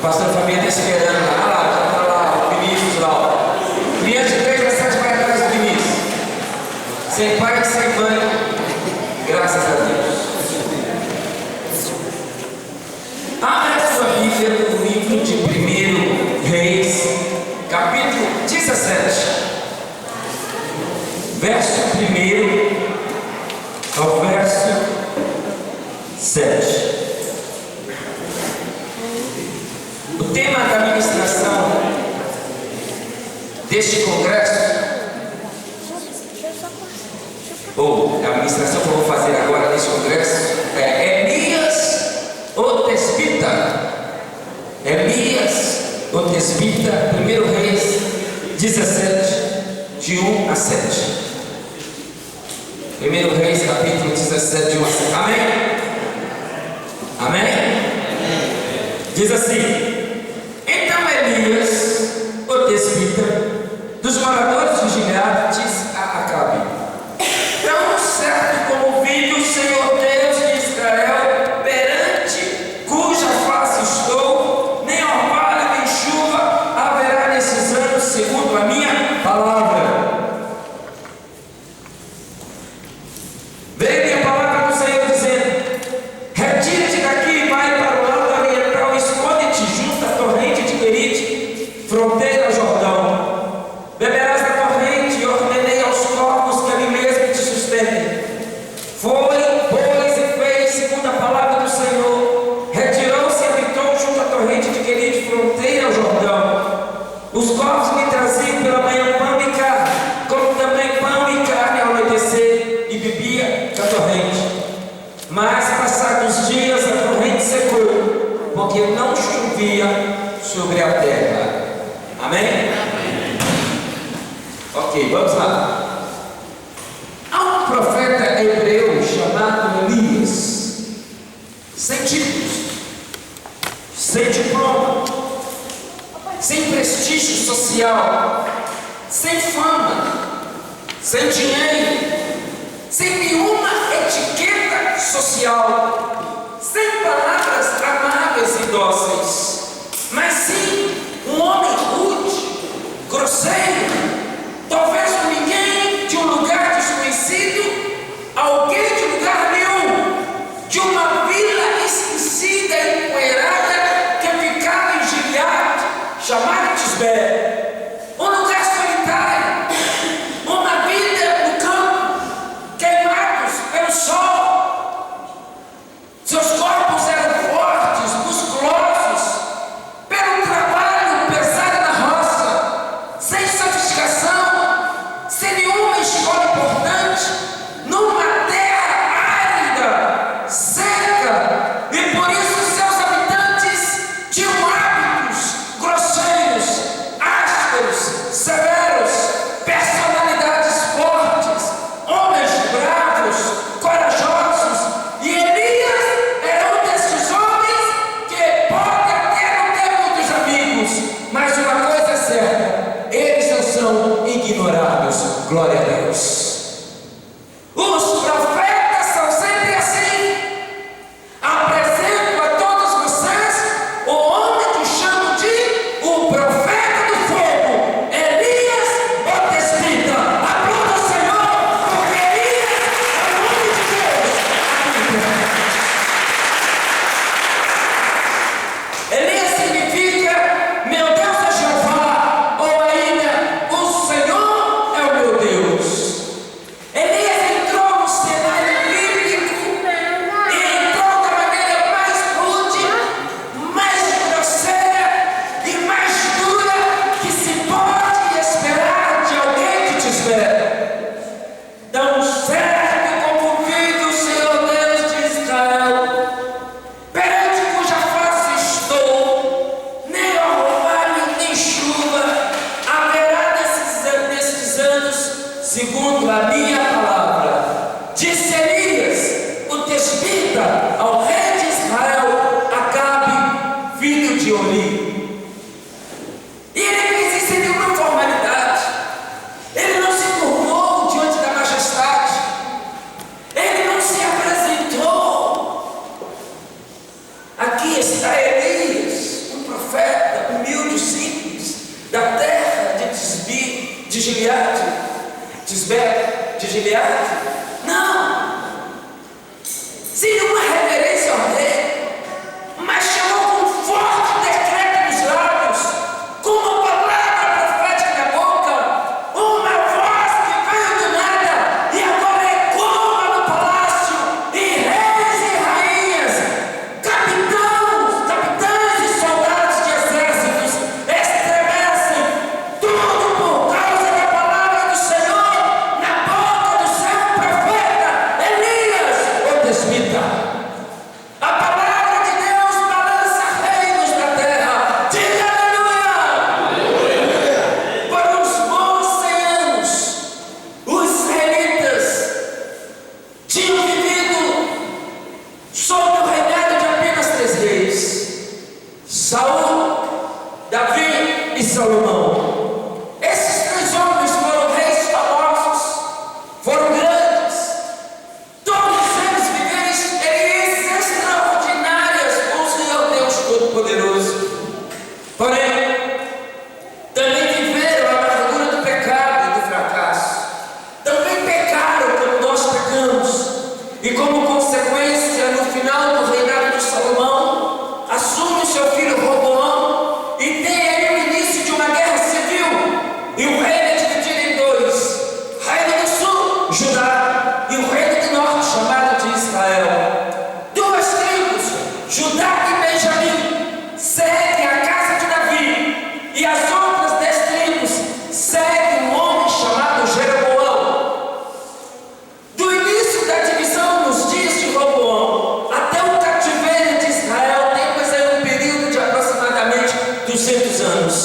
pastor Fabiano está esperando lá. Olha lá, já está lá, o Vinícius lá. Criança de 3 a 7 vai atrás do Vinícius. Sem pai e sem mãe. Graças a Deus. Abra a sua Bíblia no livro de 1 Reis, capítulo 17, verso 1 ao verso 7. O tema da ministração deste congresso, ou a ministração que eu vou fazer agora neste congresso, é Elias o Tespita. Elias o Tespita, 1 Reis 17, de 1 a 7. 1 Reis, capítulo 17, de 1 a 7. Amém? Amém? Diz assim: então Elias o Tespita, dos moradores de Gileade, disse a Acabe: tão certo como vive o Senhor Deus de Israel, perante cuja face estou, nem orvalho nem chuva haverá nesses anos, segundo a minha palavra. Veio a palavra do Senhor dizendo: retira-te daqui e vai para o lado oriental, esconde-te junto à torrente de Querite, fronteira ao Jordão. Beberás da torrente, e ordenei aos corvos que ali mesmo te sustentem. Foi, pois, e fez segundo a palavra do Senhor. Retirou-se e habitou junto à torrente de Querite, fronteira ao Jordão. Os corvos lhe traziam pela manhã pão e carne, como também pão e carne ao anoitecer, e bebia da torrente. Mas, passados dias, a torrente secou, porque não chovia sobre a terra. Amém? Ok, vamos lá. Há um profeta hebreu chamado Elias, sem títulos, sem diploma, sem prestígio social, sem fama, sem dinheiro, sem nenhuma etiqueta social, sem palavras amáveis e dóceis, mas sim um homem rude, grosseiro, talvez um ninguém de um lugar desconhecido, alguém de lugar nenhum, de uma vila esquecida e empoeirada que ficava em Gileade, chamada Tisbé, um lugar solitário, uma vida no campo, queimados pelo sol. Seus corpos eram fortes, musculosos, pelo trabalho pesado na roça, sem sofisticação, sem nenhuma escola importante, numa terra árida, seca, e por isso seus habitantes tinham hábitos grosseiros, ásperos, severos, personalidades fortes, homens bravos, corajosos. E Elias era um desses homens que pode até não ter muitos amigos, mas uma coisa é certa: eles não são ignorados. Glória a Deus. Os profetas são sempre assim. Apresento a todos vocês o homem que chamo de o profeta do fogo, Elias o Tespita. Aplauda o Senhor, porque Elias é o nome de Deus. Elias significa meu Deus é Jeová, ou ainda o Senhor é o meu Deus. Elias entrou no cenário bíblico e entrou da maneira mais rude, mais grosseira e mais dura que se pode esperar de alguém que te espera. Tão certo como vive o Senhor Deus de Israel, perante cuja face estou, nem orvalho nem chuva haverá nesses anos, segundo a minha palavra. Disse Elias o Tespita ao rei de Israel, Acabe, filho de Oli. E ele fez isso sem nenhuma formalidade. Ele não se curvou diante da majestade. Ele não se apresentou. Aqui está Elias, um profeta profeta humilde, simples, da terra de Gileade, de Gileade. Não! Seria uma reverência ao rei, mas chegou com um forte decreto nos lábios, com uma palavra profética na boca, uma voz que veio do nada e agora ecoa no palácio, e reis e rainhas, capitães e soldados de exércitos estremecem, tudo por causa da palavra do Senhor na boca do seu profeta Elias, o tesbita. A palavra de Deus balança reinos da terra. Diga aleluia! Por uns bons 100 anos, os israelitas tinham vivido sob o reinado de apenas 3 reis: Saul, Davi e Salomão. Esses 3 homens foram reis famosos, foram grandes. Todos eles viveram experiências extraordinárias com o Senhor Deus Todo-Poderoso. Porém, também viveram a amargura do pecado e do fracasso. Também pecaram como nós pecamos. E como consequência, no final do reinado de Salomão, assume seu filho Roboão e tem aí o início de uma guerra civil. E o reino é dividido em 2: Reino do Sul, Judá, e o reino do Norte, chamado de Israel. 2 tribos, Judá e Benjamim, seguem a casa de Davi, e as outras 10 tribos seguem um homem chamado Jeroboão. Do início da divisão nos dias de Roboão até o cativeiro de Israel tem mais aí um período de aproximadamente 200 anos.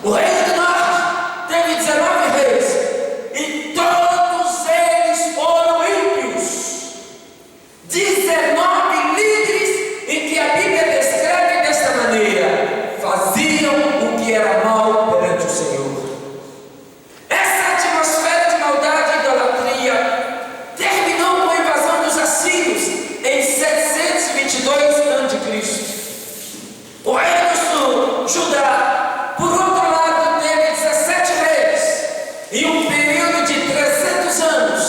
O reino do Norte teve 19 reis, e todos eles foram ímpios. 19 líderes em que a Bíblia descreve desta maneira: faziam o que era mal perante o Senhor. Essa atmosfera de maldade e idolatria terminou com a invasão dos assírios em 722 a.C. O reino do Sul, Judá, por outro lado, teve 17 reis e um período de 300 anos,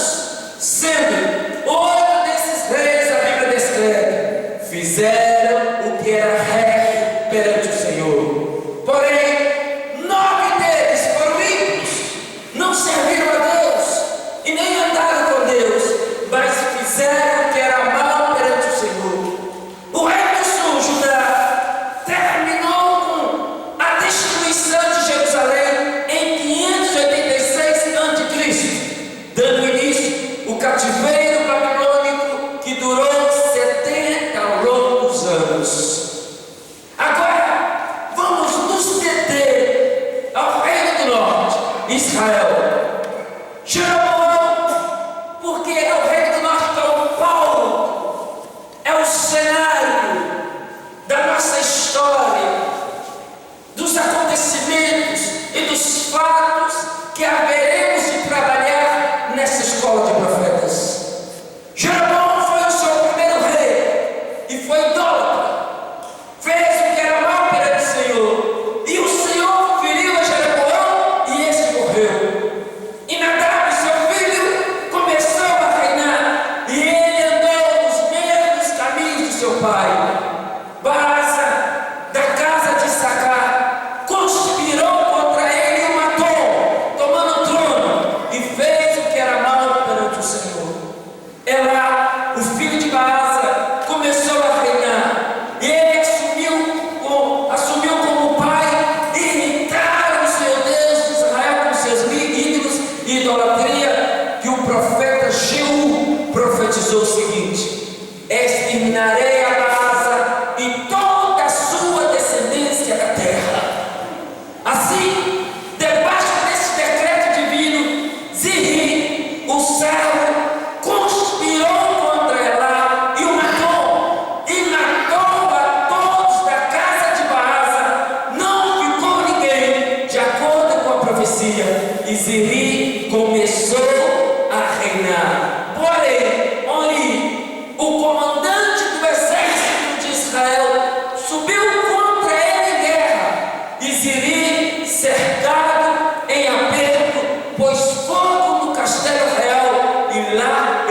sendo 8 desses reis, a Bíblia descreve, fizeram o que era reto perante o Senhor. Porém, 9 deles foram ímpios, não serviram a Deus e nem andaram com Deus, mas fizeram o que era mal perante o Senhor. O reino do Sul, Judá, terminou com a destruição de Jerusalém em 586 a.C., dando início o cativeiro babilônico que durou 70 longos anos. Agora, vamos nos deter ao reino do norte, Israel. Jeroboão, porque é o reino do norte, é o polo, é o cenário da nossa história, dos acontecimentos e dos fatos que haveremos de trabalhar nessa escola de profetas. Jeroboão foi o seu primeiro rei e foi idólatra. Fez o que era mal perante o Senhor, e o Senhor feriu a Jeroboão e este morreu. E Nadab, seu filho, começou a reinar, e ele andou nos mesmos caminhos de seu pai. Baasa, da casa de Sacar, conspirou contra ele e o matou, tomando o trono, e fez o que era mal perante o Senhor. Elá, o filho de Baasa, começou a reinar, e ele assumiu como pai, e irritaram o Senhor Deus de Israel com seus ídolos e idolatria, que o profeta Jeú profetizou o seguinte: exterminarei a Baasa e todo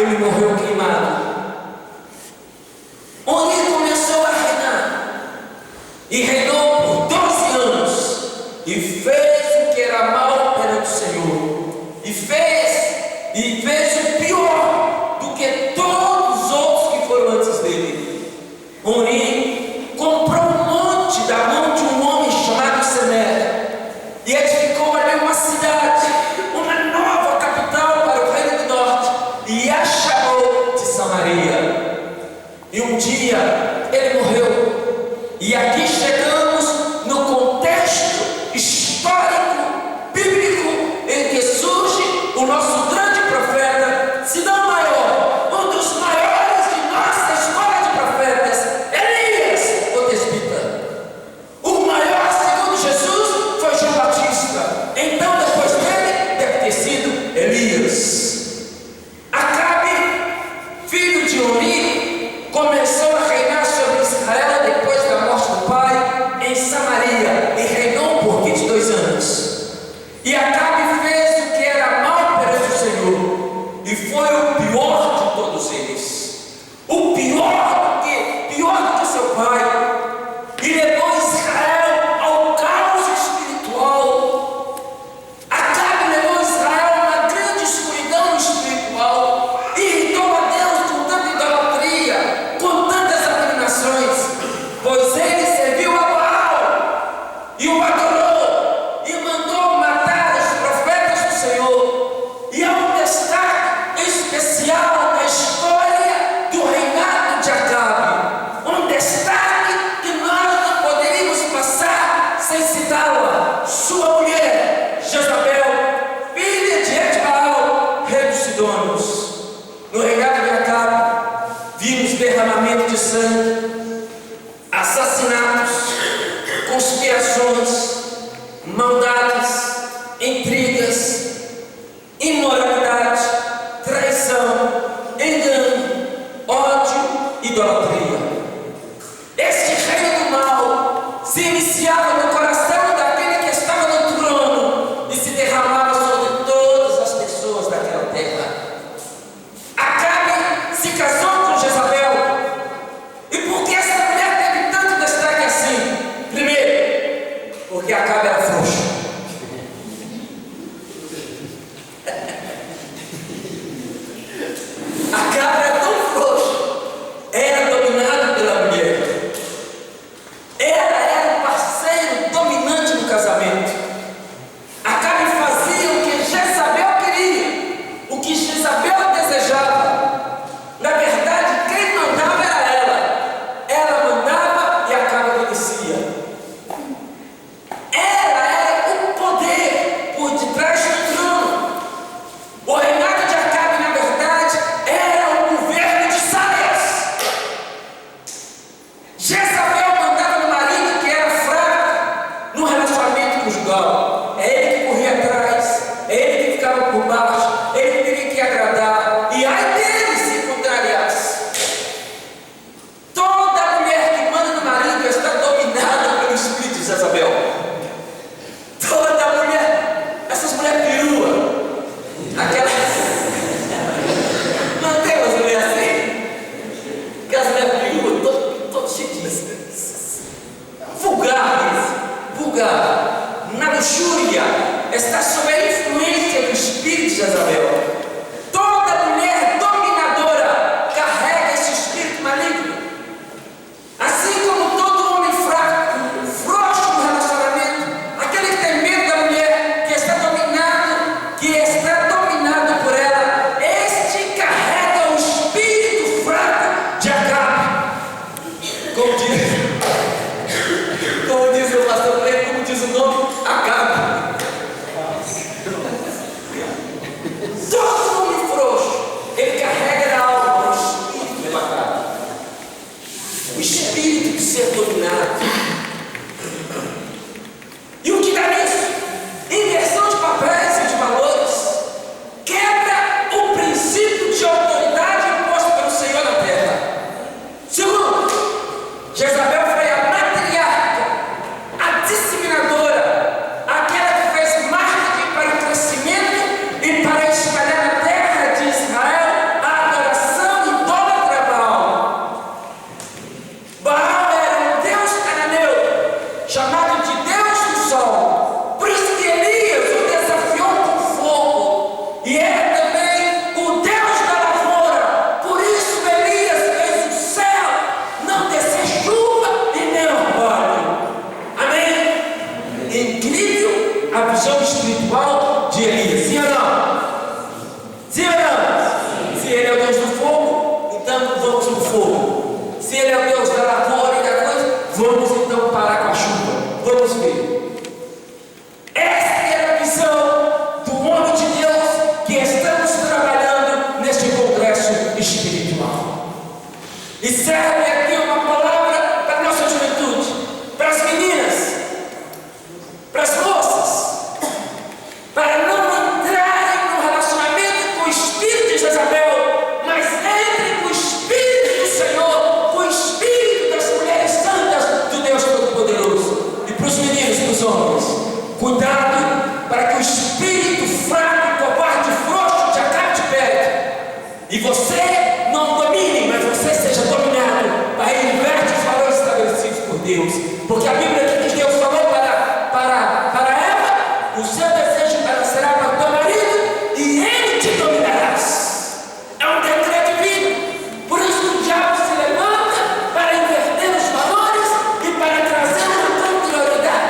ele morreu queimado. Oni começou a reinar e reinou por 12 anos e fez o que era mal perante o Senhor, e fez o pior do que todos os outros que foram antes dele. Oni comprou um monte da mão de um homem chamado Semer e edificou ali uma cidade, uma nova capital para o reino do norte, e a chamou de Samaria. E um dia ele morreu. E aqui chegamos no contexto histórico, bíblico, em que surge o nosso grande profeta, se não maior, um dos maiores de nossa escola de profetas, Elias, o Tesbita. O maior, segundo Jesus, foi João Batista. Então, depois dele, deve ter sido Elias. Acabe, filho de Oni, começou a reinar sobre Israel depois da morte do pai em Samaria e reinou por 22 anos. E Acabe fez o que era mal perante o Senhor e foi o pior de todos eles, o pior do que seu pai, e levou Israel ao caos espiritual. Acabe levou Israel a uma grande escuridão espiritual e irritou a Deus com tanta idolatria, com tantas abominações, pois ele serviu a Baal e o adorou e mandou matar os profetas do Senhor. E há um destaque especial na história do reinado de Acabe, um destaque que nós não poderíamos passar sem citá-la: sua mulher Jezabel, filha de Etbaal, rei dos Sidônios. No reinado de Acabe vimos derramamento de sangue, assassinatos, conspirações, maldades, intrigas, imoralidade, traição, engano, ódio, idolatria. Este reino do mal se iniciava no coração daquele que estava no trono e se derramava sobre todas as pessoas daquela terra. Acabe se casou com Jezabel. E por que essa mulher teve tanto destaque assim? Primeiro, porque Acabe era frouxo. Acabe era tão frouxo, era dominado pela mulher. Ela era o parceiro dominante no casamento. Acabe fazia o que Jezabel queria, o que Jezabel desejava. Na verdade, quem mandava era ela. Ela mandava e Acabe obedecia. Ela era o poder por detrás do trono. O reinado de Acabe, na verdade, era o governo de saias. Jezabel mandava no marido que era fraco no relacionamento conjugal. É ele que corria atrás, é ele que ficava por baixo, ele que teria que agradar. E ai dele se contrariasse. Toda mulher que manda no marido está dominada pelo espírito de Jezabel. Toda mulher, essas mulheres perua, aquelas. Não tem umas mulheres assim? Aquelas mulheres perua, todo chiquinhas, vulgar, na luxúria, está sob a influência do espírito de Jezabel. Toda mulher dominadora carrega esse espírito maligno. Assim como todo homem fraco, frouxo no relacionamento, aquele que tem medo da mulher, que está dominado por ela, este carrega o espírito fraco de Acabe. Como diz o pastor Pleno, como diz o nome, Acabe. Todo homem frouxo, ele carrega na alma o espírito de Acabe, o espírito de ser dominado. E o que dá nisso? Inversão de papéis e de valores. Quebra o princípio de autoridade imposto pelo Senhor na terra. Segundo, Jezabel foi a matriarca, a disseminadora, aquela que fez marketing para o crescimento e para espalhar na terra de Israel a Vamos então parar com a chuva. Vamos ver. Esta era a visão do homem de Deus que estamos trabalhando neste congresso espiritual. E serve aqui uma palavra para a nossa juventude, para as meninas, para as moças, para não entrarem no relacionamento com o espírito de Jezabel, mas entrem com o espírito do Senhor, com o espírito das mulheres santas do Deus Todo-Poderoso. E para os meninos, para os homens, cuidado para que o espírito fraco, covarde, frouxo te acabe de perto e você não domine, mas você seja dominado, para inverte os valores estabelecidos por Deus. Porque a Bíblia diz que Deus falou para Eva: o seu desejo será para o teu marido e ele te dominarás. É um decreto divino. Por isso o diabo se levanta para inverter os valores e para trazer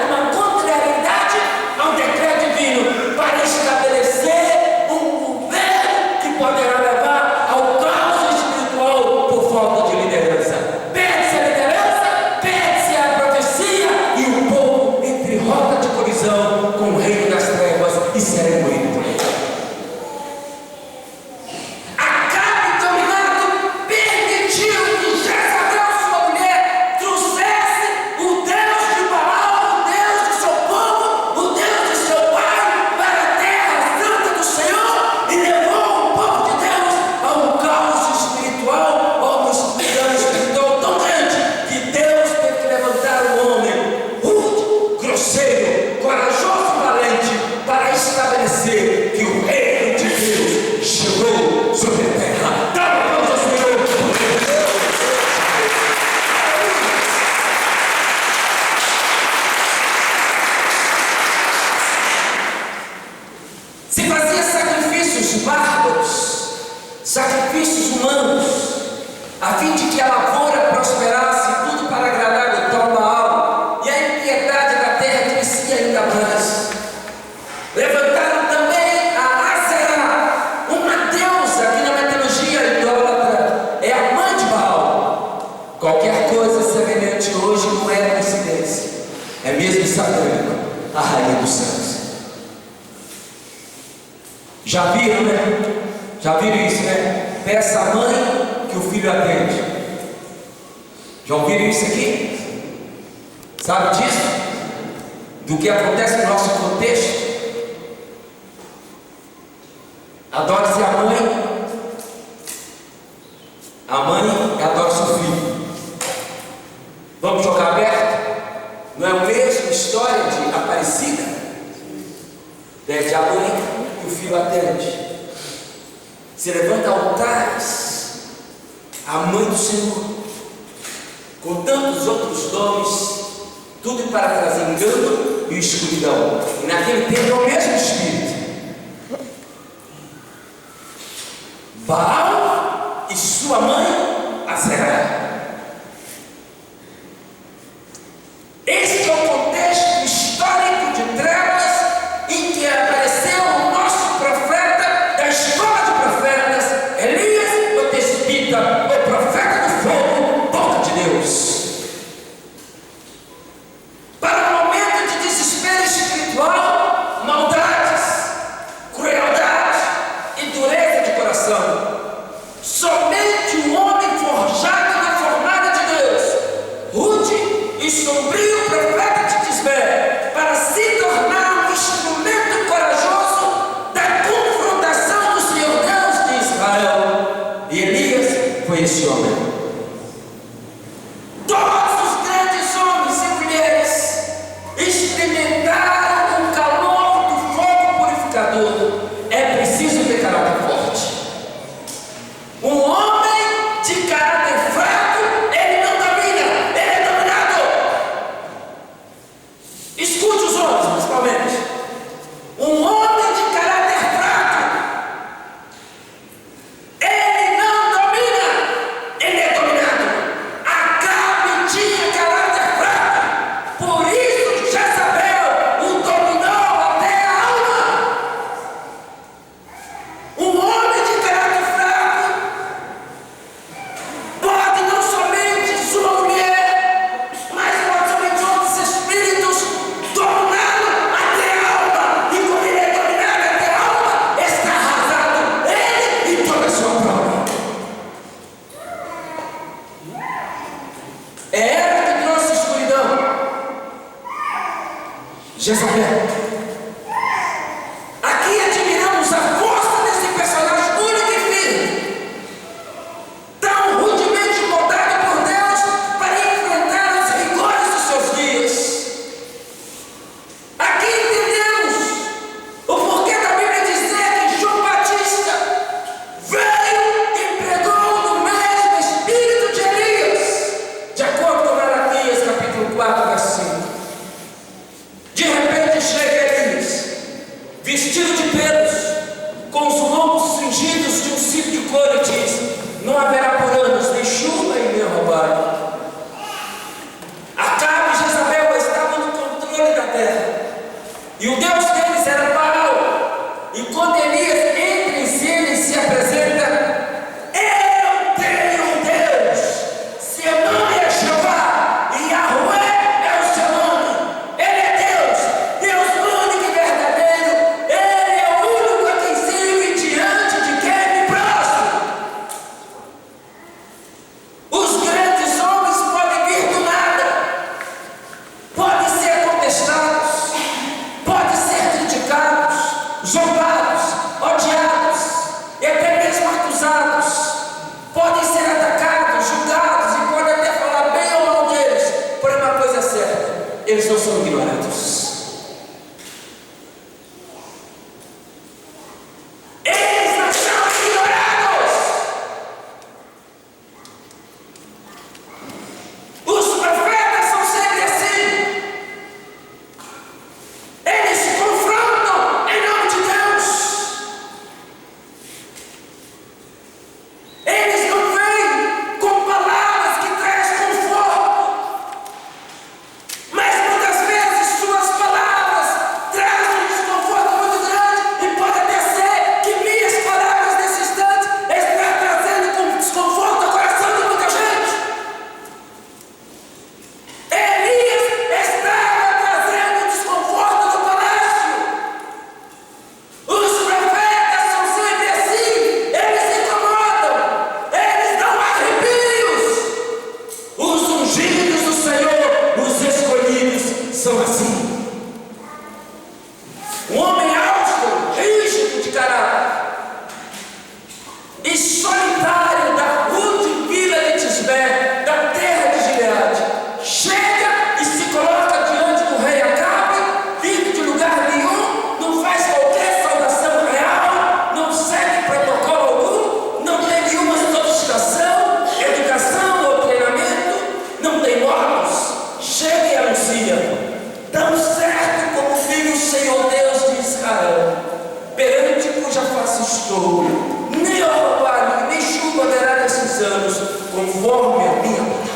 uma contrariedade ao decreto divino, para estabelecer um governo que poderá levar ao caos espiritual por falta de liderança. Perde-se a liderança, perde-se a profecia e o povo entre rota de colisão com o reino das trevas e será engolido por ele. Acabe dominado permitiu que Jezabel, sua mulher, trouxesse o Deus de Baal, o Deus de seu povo, o Deus de seu pai, para a terra santa do Senhor, e levou o povo de Deus a um caos espiritual, a uma escuridão espiritual tão grande que Deus teve que levantar um homem rude, grosseiro, corajoso e valente para estabelecer que o reino de Deus chegou sobre a terra. Dá uma pausa ao Senhor. Se fazia sacrifícios bárbaros, sacrifícios humanos, a fim de que a lavoura prosperasse, tudo para agradar o tal Baal, e a impiedade da terra crescia ainda mais. Levantaram também a Aserá, uma deusa que na mitologia idólatra é a mãe de Baal. Qualquer coisa semelhante hoje não é coincidência, é mesmo satânico, a rainha dos céus. Já viram, né? Já viram isso, né? Peça à mãe que o filho atende. Já ouviram isso aqui? Sabe disso? Do que acontece no nosso contexto? Adore-se a mãe adora seu filho. Vamos jogar aberto? Não é a mesma história de Aparecida? Desde a mãe que o filho atende. Se levanta altares à mãe do Senhor, com tantos outros nomes, tudo para trazer engano e escuridão. E naquele tempo é o mesmo espírito. Baal e sua mãe, Aserá. Este é o contexto histórico de trevas em que apareceu o nosso profeta da escola de profetas, Elias, o Tespita, o profeta do fogo, boca de Deus. Para um momento de desespero espiritual, maldades, crueldade e dureza de coração. Somente o homem forjado na fornalha de Deus, rude e sombrio profeta de Tisbé, para se tornar um instrumento corajoso da confrontação do Senhor Deus de Israel. E Elias foi esse homem. Todos os grandes homens e mulheres experimentaram o calor do fogo purificador. É preciso ter caráter forte. Um homem de caráter fraco, ele não domina, ele é dominado. Jezabel. Aqui admiramos a força desse personagem único e firme, tão rudemente moldado por Deus para enfrentar os rigores dos seus dias. Aqui entendemos o porquê da Bíblia dizer que João Batista veio e pregou no mesmo espírito de Elias, de acordo com Malaquias capítulo 4, versículo 5. De repente chega Elias, vestido de pelos, com os lombos cingidos de um cinto de couro, e diz: não haverá por anos nem chuva e nem orvalho. Acabe e Jezabel estavam no controle da terra, e o Deus deles era Baal. E quando Elias entra em cena e se apresenta: eu tenho um Deus, seu nome é Jeová, e Yahweh é o seu nome. Ele é Deus, Deus único e verdadeiro. Ele é o único a quem sigo e diante de quem me prostro. Os grandes homens podem vir do nada, podem ser contestados, podem ser criticados, zombados, odiados e até mesmo acusados. Podem ser atacados, julgados e podem até falar bem ou mal deles. Porém, uma coisa é certa: eles não são ignorados. Eles não são ignorados. Os profetas são sempre assim. Eles se confrontam em nome de Deus. Eles não vêm com palavras que trazem conforto, mas muitas vezes suas palavras trazem um desconforto muito grande, e pode até ser que minhas palavras nesse instante estão trazendo desconforto ao coração de muita gente. Elias estava trazendo desconforto no palácio. Os profetas são sempre assim, eles incomodam, eles dão arrepios. Os ungidos do Senhor, os escolhidos, são assim. Um homem austero, rígido de caráter e solitário da rude vila de Tisbé, da terra de Gileade, chega e se coloca diante do rei Acabe, vindo de lugar nenhum, não faz qualquer saudação real, não segue protocolo algum, não tem nenhuma sofisticação, educação ou treinamento, não tem normas. Chega e anuncia: tão certo como vive o Senhor Deus de Israel, perante cuja face estou, nem orvalho nem chuva haverá nesses anos, conforme a minha palavra.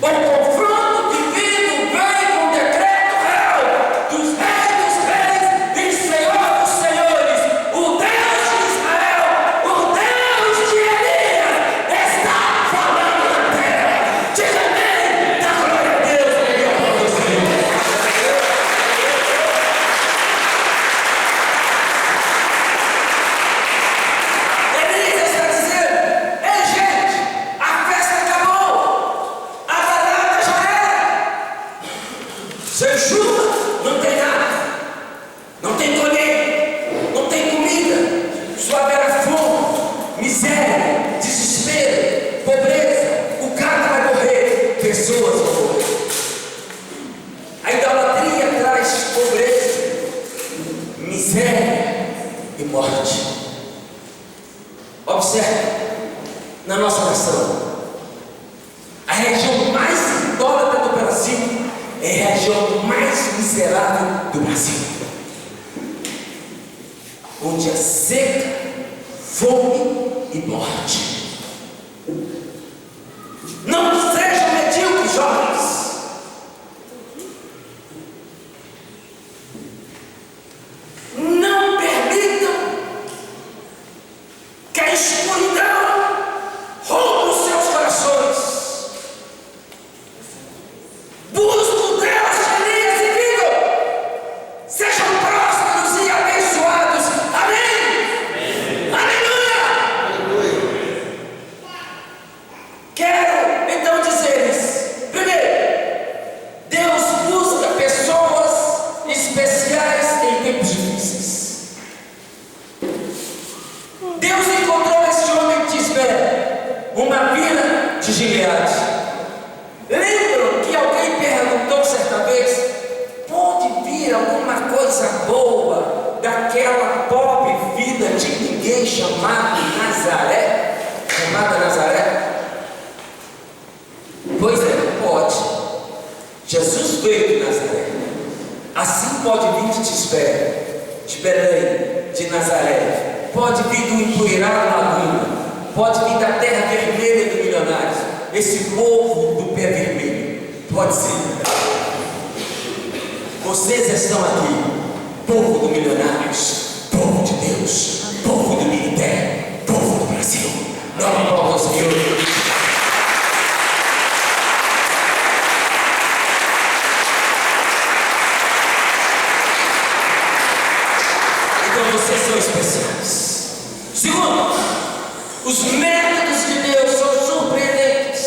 O confronto divino vem com decreto real dos reis e Senhor dos senhores. O Deus de Israel, o Deus de Elias, está falando na terra. Diga amém, dá glória a Deus, meu povo do Senhor. Elias está dizendo: ei gente, a festa acabou, a balada já era. Sem chuva, não tem nada, não tem colheita, não tem comida, só haverá fome, miséria, desespero, pobreza, o gado vai morrer, pessoas vão morrer. A idolatria traz pobreza, miséria e morte. Observe, na nossa nação, a região mais idólatra do Brasil é a região mais miserável do Brasil, onde há seca, fome e morte. Não sejam medíocres, jovens. Não permitam que a escuridão roube os seus corações. Busque o Deus de Elias e vigam. Sejam prósperos e abençoados. Amém? Aleluia! Jesus veio de Nazaré. Assim pode vir de Belém, de Nazaré. Pode vir do empoeirado Laguna. Pode vir da terra vermelha do Milionários. Esse povo do pé vermelho. Pode ser. Vocês estão aqui. Povo do Milionários. Povo de Deus. Povo do Ministério. Povo do Brasil. Dá uma palma ao Senhor. Vocês são especiais. Segundo, os métodos de Deus são surpreendentes.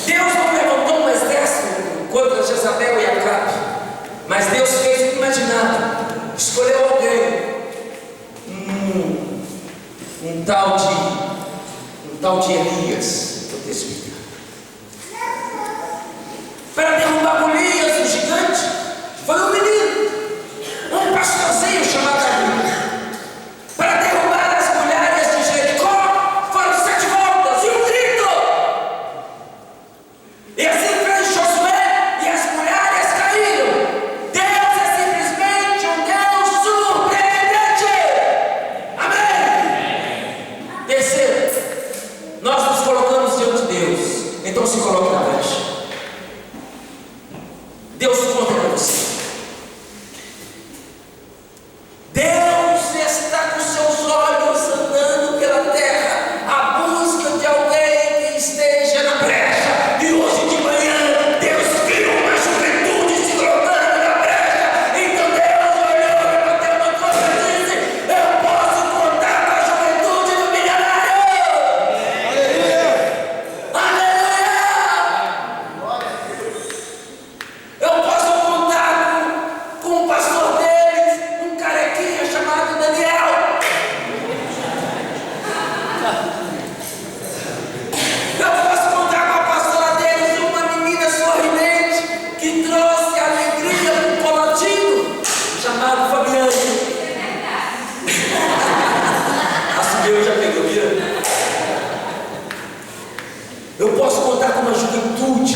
Deus não levantou um exército contra Jezabel e Acabe, mas Deus fez o imaginável. Escolheu alguém, um tal de Elias, vou te explicar, para derrubar Golias, o gigante. Foi um menino, um pastorzinho chamado Davi. Para derrubar as muralhas de Jericó, foram 7 voltas e um grito. E assim fez Josué e as muralhas caíram. Deus é simplesmente um Deus surpreendente. Amém? Terceiro, nós nos colocamos diante de Deus. Então se coloque na brecha. Deus conta com você. Deus está com seus olhos andando pela terra à busca de alguém que esteja na brecha. E hoje de manhã Deus viu uma juventude se colocando na brecha. Então Deus olhou, bateu no corpo e disse: eu posso contar com a juventude do milionário. Aleluia! Eu posso contar com o pastor deles, um carequinha chamado Daniel. Eu posso contar com a pastora deles, uma menina sorridente que trouxe alegria para um colotinho chamado Fabiane. Assumiu, já pegou, viu? Eu posso contar com uma juventude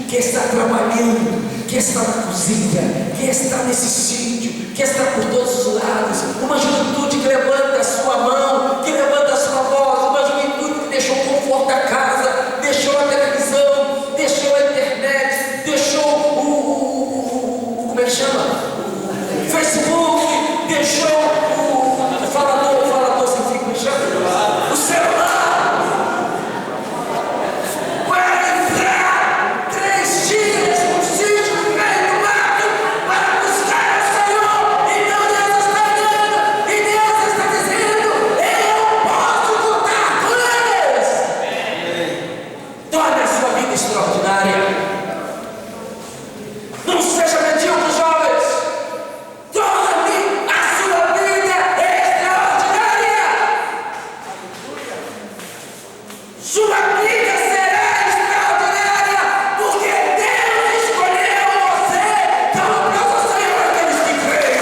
que está trabalhando, que está na cozinha, que está nesse sítio, que está por todos os lados. Uma juventude que levanta a sua mão, que levanta a sua voz. Uma juventude que deixou o conforto da casa, deixou a televisão, deixou a internet, deixou como é que chama? O Facebook, deixou o falador sem fio, como é que chama? O celular. Para entrar 3 dias no sítio, no meio do mato, para buscar o Senhor. Então Deus está dando, e Deus está dizendo: eu posso contar com eles. Torne a sua vida extraordinária. Não seja medíocre, jovens. Torne a sua vida extraordinária. Sua vida será extraordinária, porque Deus escolheu você. Dá um aplauso ao Senhor, aqueles que creem.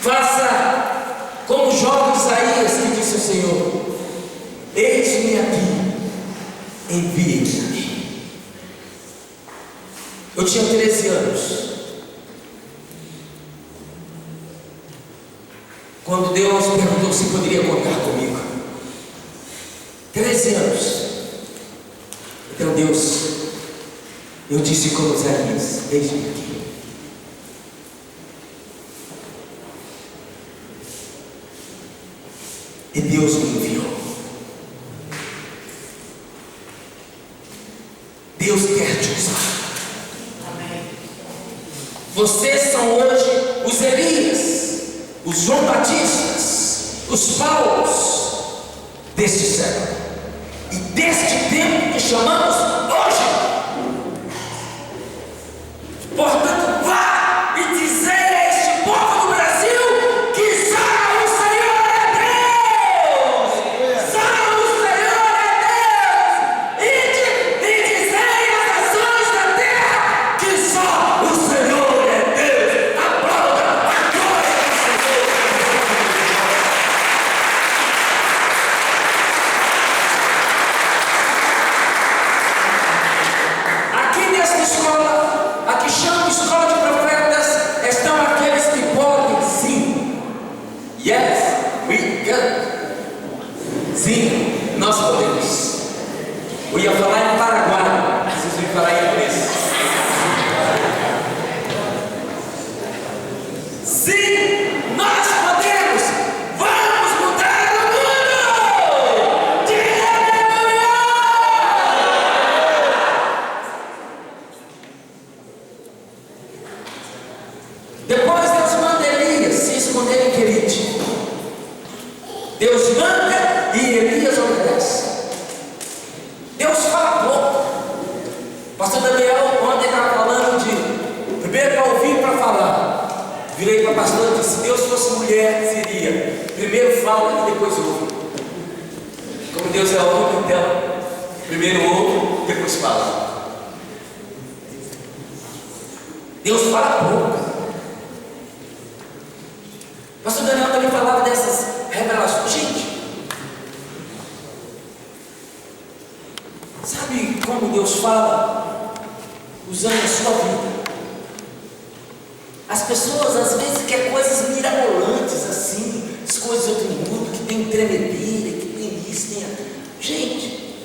Faça como o jovem Isaías, que disse ao Senhor: eis-me aqui, envie-me a mim. Eu tinha 13 anos quando Deus perguntou se poderia contar comigo. 13 anos. Então Deus, eu disse como Isaías: eis-me aqui. E Deus me enviou. Deus quer te usar. Vocês são hoje os Elias, os João Batistas, os Paulos deste século e deste tempo que chamamos hoje. Portanto, vá e dizer a este povo do Brasil que só o Senhor é Deus. Só o Senhor é Deus. E dizei às nações da terra que só o Senhor é Deus. tem, querido? Deus manda e Elias obedece. Deus fala pouco. Pastor Daniel ontem estava falando de primeiro para ouvir e para falar. Virei para o pastor e disse: se Deus fosse mulher, seria primeiro fala e depois ouve. Como Deus é homem, então primeiro ouve, depois fala. Deus fala pouco. Pastor Daniel também falava dessas revelações. Gente, sabe como Deus fala? Usando a sua vida. As pessoas às vezes querem coisas mirabolantes assim, as coisas do outro mundo, que tem tremedeira, que tem isso, tem aquilo. Gente,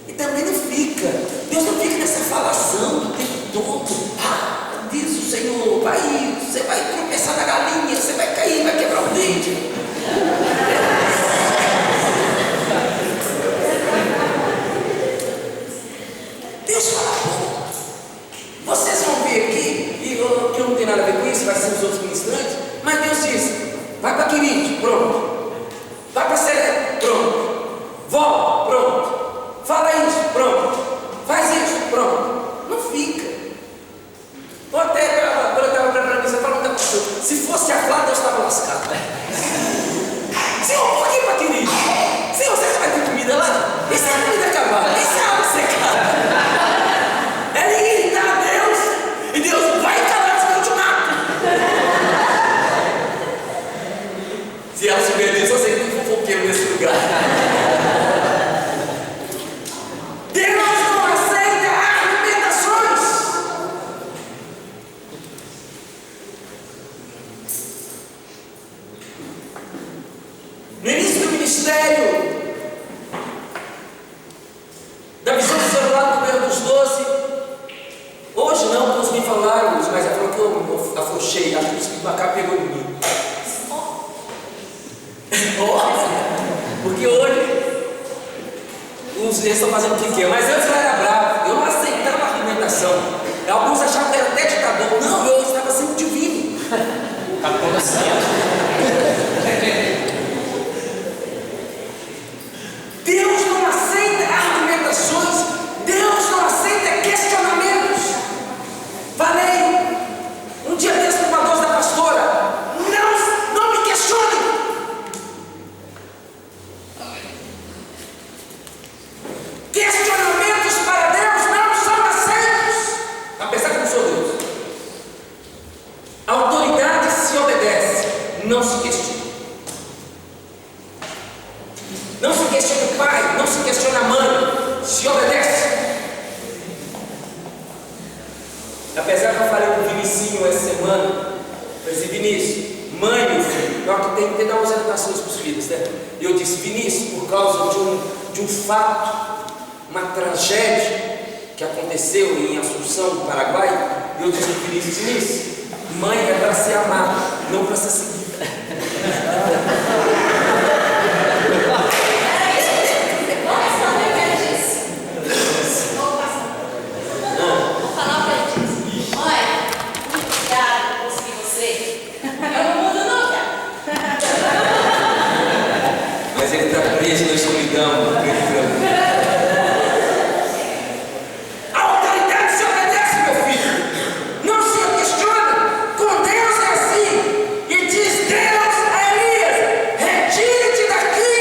e também não fica. Deus não fica nessa falação do tempo todo. Ah, diz o Senhor, você vai tropeçar na galinha, você vai cair, vai quebrar o dente. Deus fala pouco. Vocês vão ver aqui, que não tem nada a ver com isso, vai ser os outros ministrantes, mas Deus diz: vai para Quirite, pronto. Vai para Seré, pronto. Volta, pronto. Fala isso, pronto. Faz isso, pronto. Não fica. Ou até quando eu estava preparando isso, eu falava para você: se fosse a Flávia, Deus estava lascado. Senhor, por que para Quirite? Senhor, você vai ter comida lá? E se a comida acabar? E se a água secar? Ele irritar a Deus, e Deus vai calar os meus de mato. Se ela souber disso, eu sei que tem fofoqueiro nesse lugar. Deus não aceita argumentações. No início do ministério, da visão do celular do governo dos 12, hoje não, todos me falaram, mas ela falou que eu afrouxei, acho que o Espírito Macabro pegou em mim. Porque hoje eles estão fazendo o que quer, mas antes eu era bravo, eu não aceitava a argumentação. Alguns achavam que eu era até ditador. Não, eu estava sendo divino. Deus não aceita argumentações, Deus não aceita questionamentos. Falei um dia desse para uma doce da pastora: não me questione. Questionamentos para Deus não são aceitos, apesar que eu não sou Deus. A autoridade se obedece, não se questiona. Não se questiona o pai, não se questiona a mãe, se obedece. Apesar que eu falei com o Vinicinho essa semana, eu disse: Vinícius, mãe, meu filho, eu tenho que dar umas educações para os filhos, né? E eu disse: Vinícius, por causa de um fato, uma tragédia que aconteceu em Assunção, no Paraguai, eu disse: Vinícius, mãe é para ser amada, não para ser seguida. Mas ele está preso na escuridão, acreditando. A autoridade se obedece, meu filho. Não se questiona. Com Deus é assim. E diz Deus a Elias: retire-te daqui,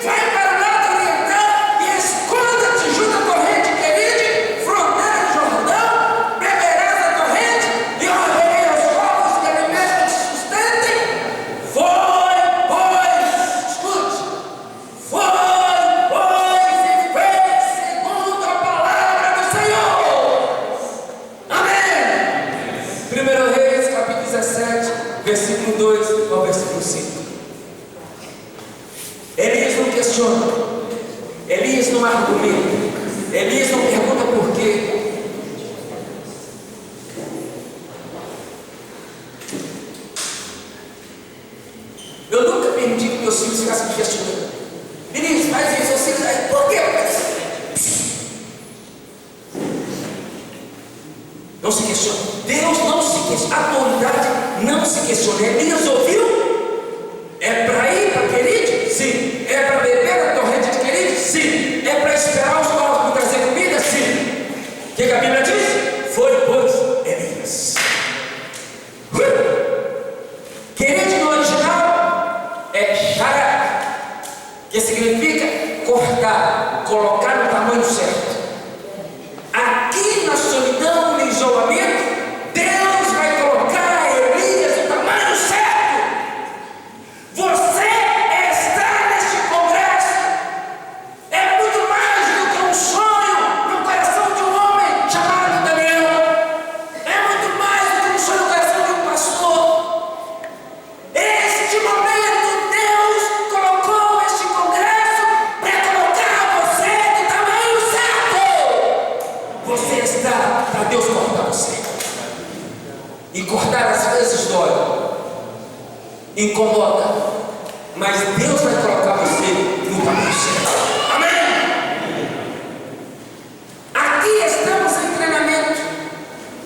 vai para o lado oriental e esconda-te junto à torrente Querite, fronteira do Jordão, beberás a torrente e ordenei aos povos que alimentam te sustentem. Foi, e fez segundo a palavra do Senhor. Amém. 1 Reis, capítulo 17, versículo 2 ao versículo 5. Elias não questiona, Elias não argumenta, Elias não pergunta por quê. Eu nunca permiti que meus filhos ficassem me questionando: Vinícius, faz isso, você aí, por quê? Não se questiona. Deus não se questiona. A autoridade não se questiona. Elias ouviu Sim. É para beber da torrente adquirida? Sim. É para esperar os povos para trazer comida? Sim. O que a Bíblia diz? Foi, pois, Elias. Querido, no original é Sharak, que significa cortar, colocar no tamanho certo. Aqui na solidão, no isolamento, Deus vai colocar Elias no tamanho certo. Você está neste congresso. É muito mais do que um sonho no coração de um homem chamado Daniel. É muito mais do que um sonho no coração de um pastor. Este momento Deus colocou este congresso para colocar você no tamanho certo. Você está para Deus cortar você. E cortar às vezes dói, incomoda, mas Deus vai colocar você no tamanho certo. Amém? Aqui estamos em treinamento.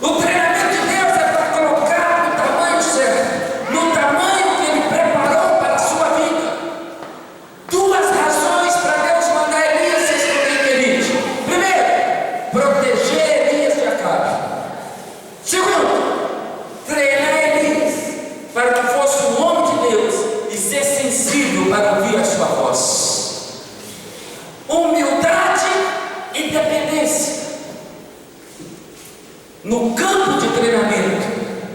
O treinamento de Deus é para colocar no tamanho certo, no tamanho que Ele preparou para a sua vida. Duas razões para Deus mandar Elias se esconder, queridos. Primeiro, proteger Elias de Acabe. Segundo, treinar Elias para que fosse um homem de Deus e ser sensível para ouvir a sua voz. Humildade e dependência. No campo de treinamento,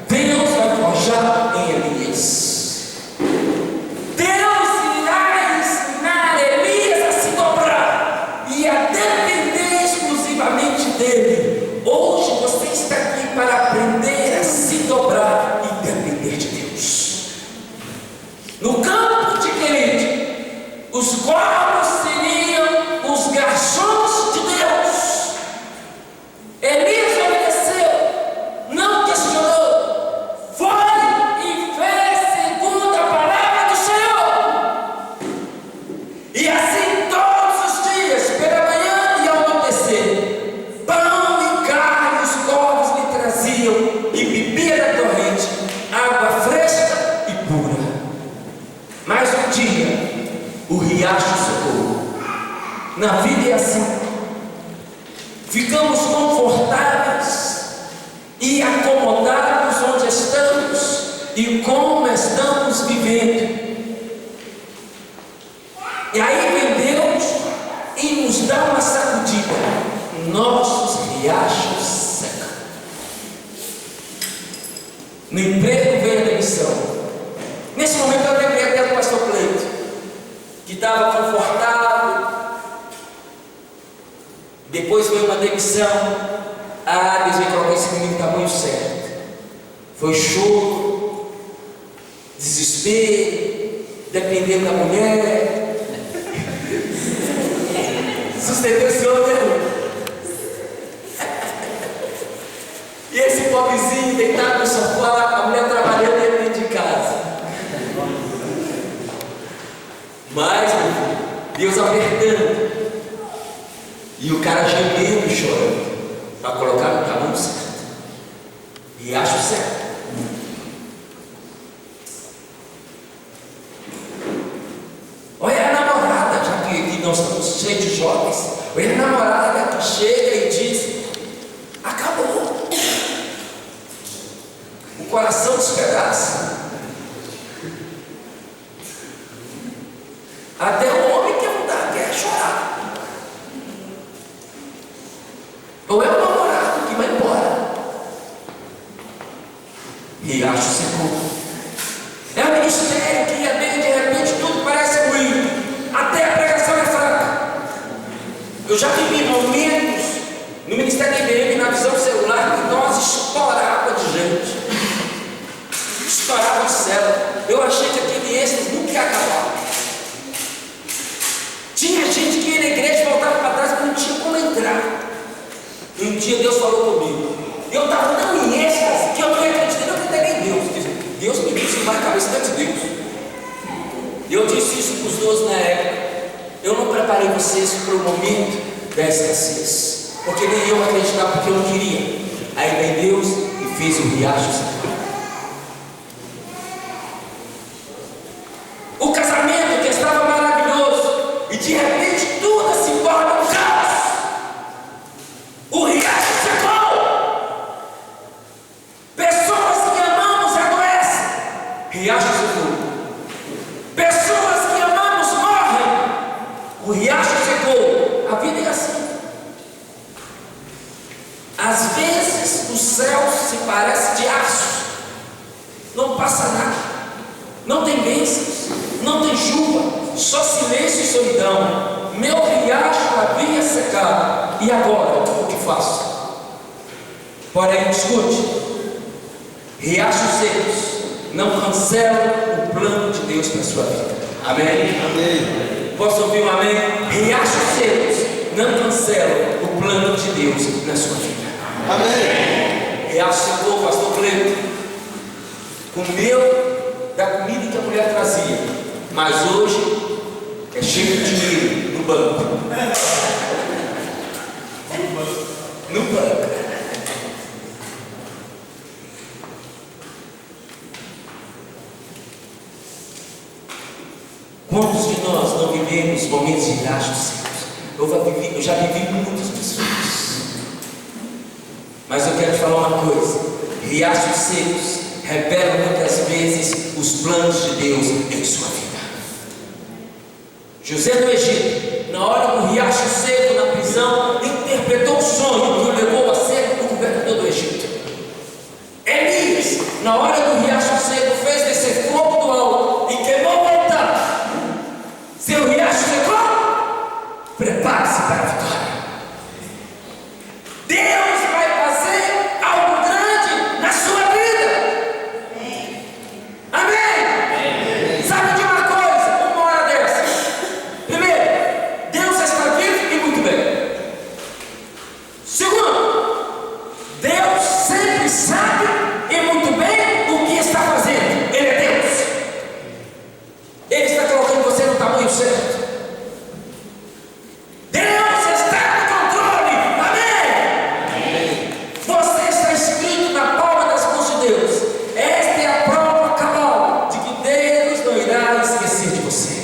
Deus vai forjar em Elias. Deus irá ensinar Elias a se dobrar e a depender exclusivamente dele. Hoje você está aqui para aprender a se dobrar e depender de Deus. No campo de querido, os corvos seriam os garçons de Deus. Elias obedeceu, não questionou, foi e fez segundo a palavra do Senhor. E assim todos os dias, pela manhã e ao anoitecer, pão e carne os corvos lhe traziam, e bebia da torrente água fresca e pura. Mas um dia o riacho secou. Na vida é assim. Ficamos confortáveis e acomodados onde estamos e como estamos vivendo. E aí vem Deus e nos dá uma sacudida. Nossos riachos secam. No emprego veio a demissão. Nesse momento eu lembrei até do pastor Cleito, que estava confortável. Depois veio uma demissão. Deus vai colocar esse menino no tamanho certo. Foi choro, desespero, dependendo da mulher. Sustentei esse homem. E esse pobrezinho deitado no sofá, a mulher trabalhando dentro de casa. Mas, Deus apertando. E o cara gemendo e chorando. Para colocar no tamanho certo. E acho certo. Olha a namorada, já que nós estamos cheios de jovens. Olha a namorada que chega e diz: acabou. O coração despedaça. Até o homem que mudar quer chorar. Ou é o namorado que vai embora. Riacho secou. É um ministério que ia bem, de repente tudo parece ruim. Até a pregação é fraca. Eu já vivi momentos no Ministério da IBM, na visão celular, que nós estourava de gente. Estourava o céu. Eu achei que aquele êxtase nunca ia acabar. Tinha gente que ia na igreja e voltava para trás porque não tinha como entrar. E um dia Deus falou comigo. Eu estava tão em êxtase que eu não acreditei, não acreditei em Deus. Deus me disse mais cabeça antes de Deus. Eu disse isso para os 12 na época. Eu não preparei vocês para o momento da escassez, porque nem eu acreditava, porque eu não queria. Aí veio Deus e fez o riacho secar. O casamento que estava maravilhoso riacho secou. Pessoas que amamos morrem, o riacho secou. A vida é assim. Às vezes o céu se parece de aço, não passa nada, não tem bênçãos, não tem chuva, só silêncio e solidão. Meu riacho havia secado, e agora o que faço? Porém, escute: riachos secos não cancelam o plano de Deus para a sua vida. Amém? Amém. Posso ouvir um amém? Riachos secos não cancelam o plano de Deus na sua vida. Amém. Riacho secou, pastor Cleito, comeu da comida que a mulher trazia, mas hoje é cheio de dinheiro no banco. No banco. Quantos de nós não vivemos momentos de riachos secos? Eu já vivi muitas pessoas. Mas eu quero te falar uma coisa: riachos secos revelam muitas vezes os planos de Deus em sua vida. José do Egito, na hora do riacho seco na prisão, interpretou o sonho que o levou a ser o governador do Egito. Elias, na hora do riacho seco, fez descer fogo do alto e queimou o altar. Seu riacho secou? Prepare-se para a vitória. Deus vai fazer algo grande na sua vida. Amém? Sabe de uma coisa, uma hora dessa? Primeiro, Deus está vivo e muito bem. Segundo, Deus sempre sabe e muito bem o que está fazendo. Ele é Deus. Ele está colocando você no tamanho certo. Deus está no controle. Amém? Você está escrito na palma das mãos de Deus. Esta é a prova cabal de que Deus não irá esquecer de você.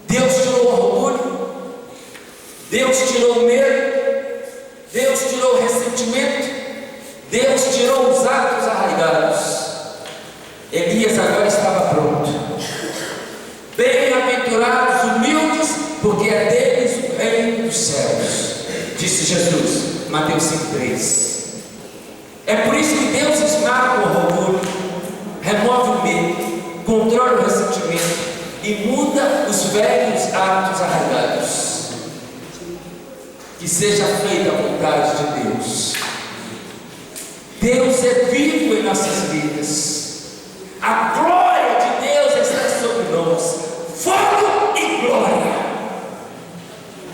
Deus tirou o orgulho, Deus tirou o medo, Deus tirou o ressentimento, Deus tirou os atos arraigados. Elias agora estava pronto. Bem-aventurados os humildes, porque é deles o reino dos céus, disse Jesus, Mateus 5,3. É por isso que Deus esmaga o orgulho, remove o medo, controla o ressentimento e muda os velhos atos arraigados. Que seja feita a vontade de Deus. Deus é vivo em nossas vidas. A glória de Deus está sobre nós. Fogo e glória.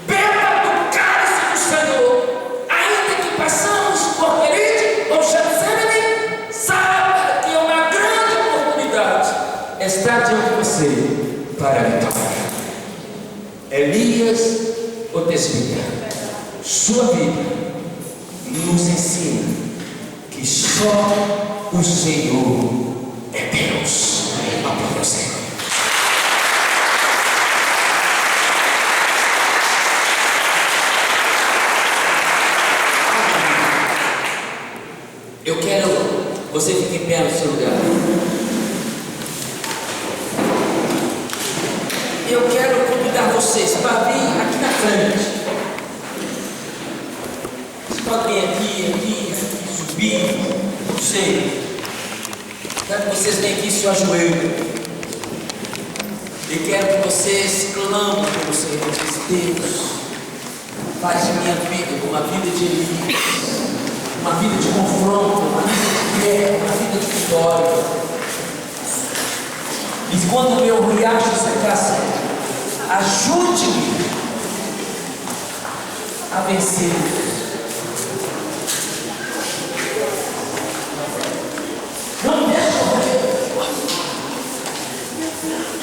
Beba do cálice do Senhor. Ainda que passamos por Querite ou Getsemane, saiba que uma grande oportunidade está diante de você para a vitória. Elias, o testemunho. Sua vida nos ensina que só o Senhor é Deus. Aplauda o Senhor. Eu quero você fique em pé no seu lugar. Eu quero convidar vocês para vir aqui na frente. Vocês podem vir aqui, subir, não sei. Quero que vocês venham aqui e se ajoelhem. E quero que vocês clamem pelo Senhor. Deus, faz de minha vida uma vida de Elias, uma vida de confronto, uma vida de guerra, uma vida de vitória. E quando meu riacho secar, ajude-me a vencer. Não deixe morrer.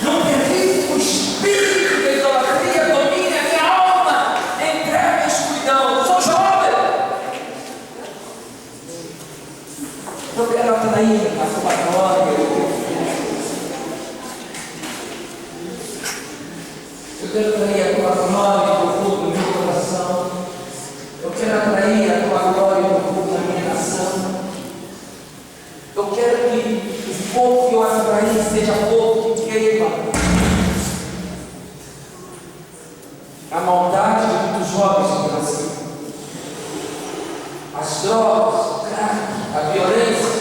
Não permita que o espírito de idolatria domine a minha alma. Entregue a escuridão. Eu sou jovem. Eu quero atrair a sua glória. Eu quero atrair a tua glória no fogo do meu coração. Eu quero atrair a tua glória no fogo da minha nação. Eu quero que fogo que olha para ele seja fogo que queima. A maldade de muitos jovens no Brasil, as drogas, o crack, a violência.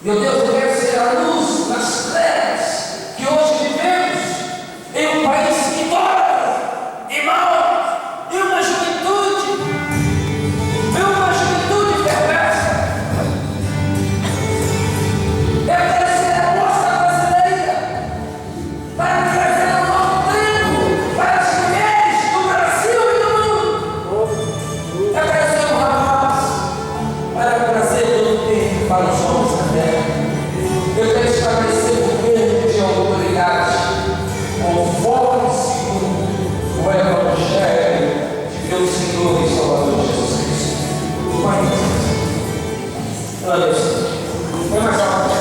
Meu Deus, eu quero ser a luz nas trevas que hoje vivemos em um país idólatra e mau, em uma juventude perversa. Eu quero ser a moça brasileira para trazer um novo tempo para as mulheres do Brasil e do mundo. Eu quero ser um rapaz para trazer um novo tempo para os homens da terra. Eu quero estabelecer um governo de autoridade conforme segundo o Evangelho de Deus Senhor e Salvador Jesus Cristo. Pai, glória a Deus. Foi mais alto.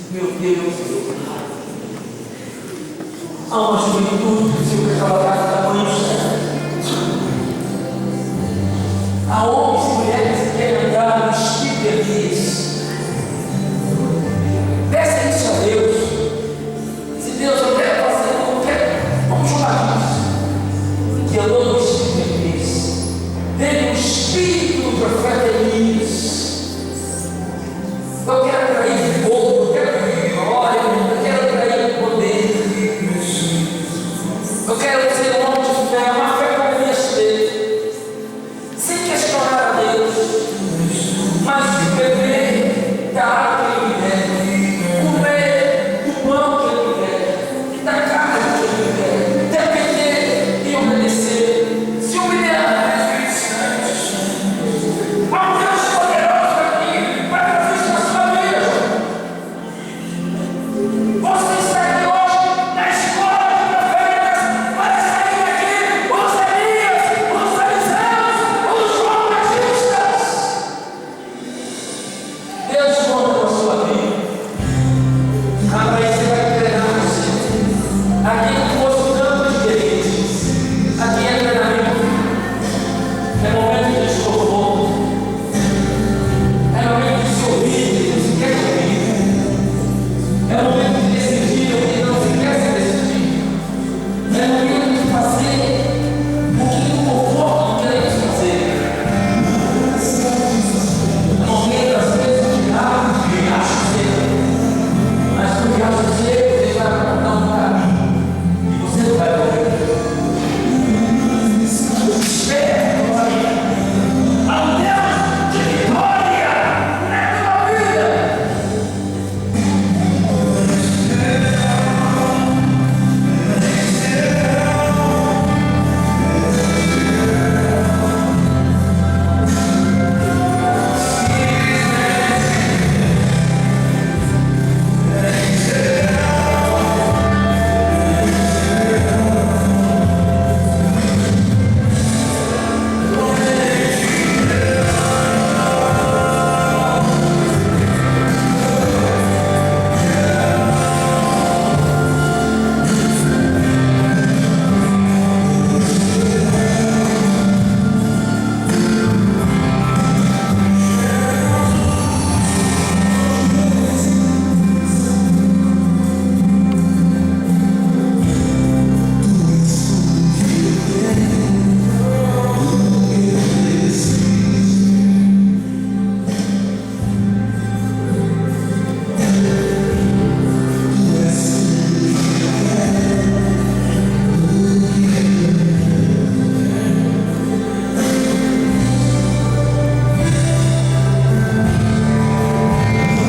Meu Deus, há uma juventude que se foi colocada da tamanho certo. Há homens e mulheres que querem andar no espírito de Elias.